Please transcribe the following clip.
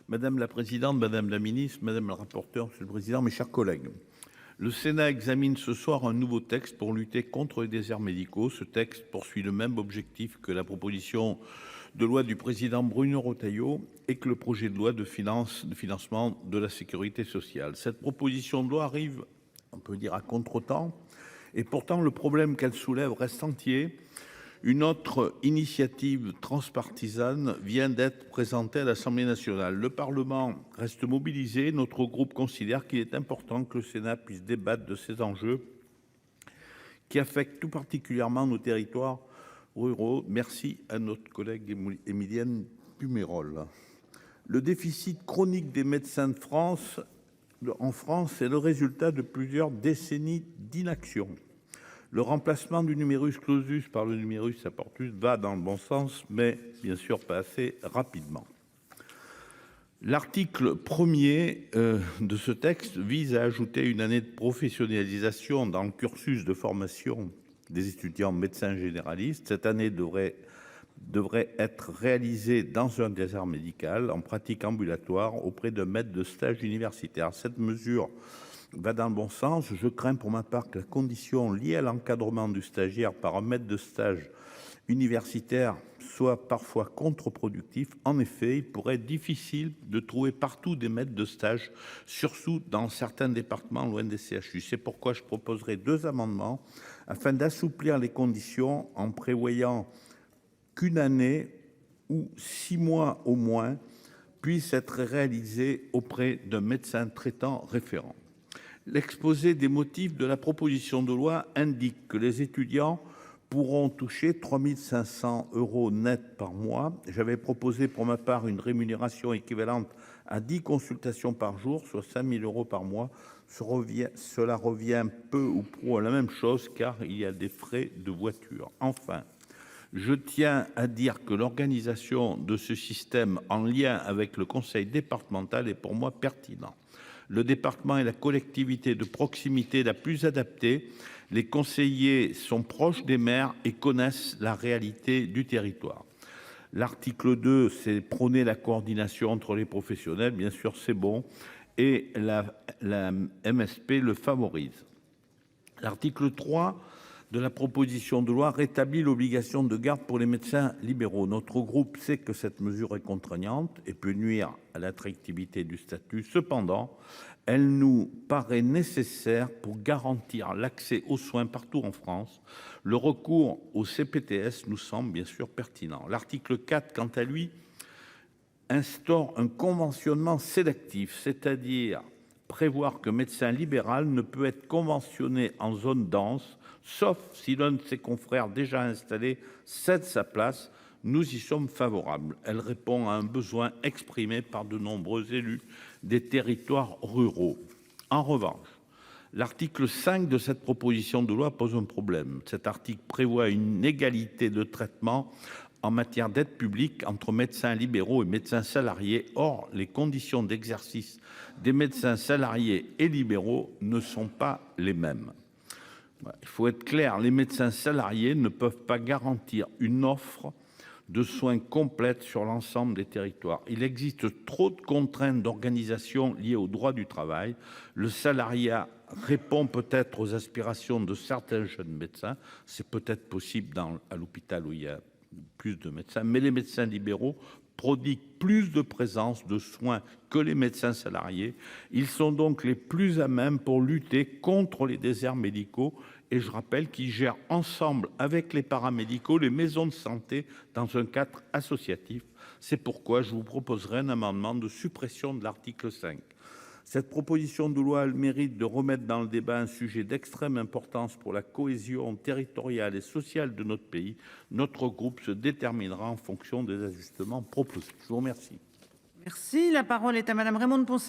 Madame la présidente, madame la ministre, madame la rapporteure, monsieur le président, mes chers collègues, le Sénat examine ce soir un nouveau texte pour lutter contre les déserts médicaux. Ce texte poursuit le même objectif que la proposition de loi du président Bruno Retailleau et que le projet de loi de financement de la sécurité sociale. Cette proposition de loi arrive, on peut dire, à contretemps, et pourtant le problème qu'elle soulève reste entier. Une autre initiative transpartisane vient d'être présentée à l'Assemblée nationale. Le Parlement reste mobilisé. Notre groupe considère qu'il est important que le Sénat puisse débattre de ces enjeux qui affectent tout particulièrement nos territoires ruraux. Merci à notre collègue Émilienne Pumerole. Le déficit chronique des médecins en France est le résultat de plusieurs décennies d'inaction. Le remplacement du numerus clausus par le numerus aportus va dans le bon sens, mais bien sûr pas assez rapidement. L'article 1er de ce texte vise à ajouter une année de professionnalisation dans le cursus de formation des étudiants médecins généralistes. Cette année devrait être réalisée dans un désert médical, en pratique ambulatoire, auprès de maîtres de stage universitaires. Cette mesure va dans le bon sens. Je crains pour ma part que la condition liée à l'encadrement du stagiaire par un maître de stage universitaire soit parfois contre-productif. En effet, il pourrait être difficile de trouver partout des maîtres de stage, surtout dans certains départements loin des CHU. C'est pourquoi je proposerai 2 amendements afin d'assouplir les conditions en prévoyant qu'une année ou 6 mois au moins puisse être réalisée auprès d'un médecin traitant référent. L'exposé des motifs de la proposition de loi indique que les étudiants pourront toucher 3 500 € net par mois. J'avais proposé pour ma part une rémunération équivalente à 10 consultations par jour, soit 5 000 € par mois. Cela revient peu ou prou à la même chose car il y a des frais de voiture. Enfin, je tiens à dire que l'organisation de ce système en lien avec le conseil départemental est pour moi pertinent. Le département est la collectivité de proximité la plus adaptée. Les conseillers sont proches des maires et connaissent la réalité du territoire. L'article 2, c'est prôner la coordination entre les professionnels. Bien sûr, c'est bon. Et la MSP le favorise. L'article 3 de la proposition de loi rétablit l'obligation de garde pour les médecins libéraux. Notre groupe sait que cette mesure est contraignante et peut nuire à l'attractivité du statut. Cependant, elle nous paraît nécessaire pour garantir l'accès aux soins partout en France. Le recours au CPTS nous semble bien sûr pertinent. L'article 4, quant à lui, instaure un conventionnement sélectif, c'est-à-dire prévoir que médecin libéral ne peut être conventionné en zone dense, sauf si l'un de ses confrères déjà installé cède sa place. Nous y sommes favorables. Elle répond à un besoin exprimé par de nombreux élus des territoires ruraux. En revanche, l'article 5 de cette proposition de loi pose un problème. Cet article prévoit une égalité de traitement en matière d'aide publique entre médecins libéraux et médecins salariés. Or, les conditions d'exercice des médecins salariés et libéraux ne sont pas les mêmes. Il faut être clair, les médecins salariés ne peuvent pas garantir une offre de soins complète sur l'ensemble des territoires. Il existe trop de contraintes d'organisation liées au droit du travail. Le salariat répond peut-être aux aspirations de certains jeunes médecins. C'est peut-être possible à l'hôpital où il y a plus de médecins, mais les médecins libéraux prodiguent plus de présence de soins que les médecins salariés. Ils sont donc les plus à même pour lutter contre les déserts médicaux. Et je rappelle qu'ils gèrent ensemble avec les paramédicaux les maisons de santé dans un cadre associatif. C'est pourquoi je vous proposerai un amendement de suppression de l'article 5. Cette proposition de loi a le mérite de remettre dans le débat un sujet d'extrême importance pour la cohésion territoriale et sociale de notre pays. Notre groupe se déterminera en fonction des ajustements proposés. Je vous remercie. Merci. La parole est à Madame Raymonde Poncet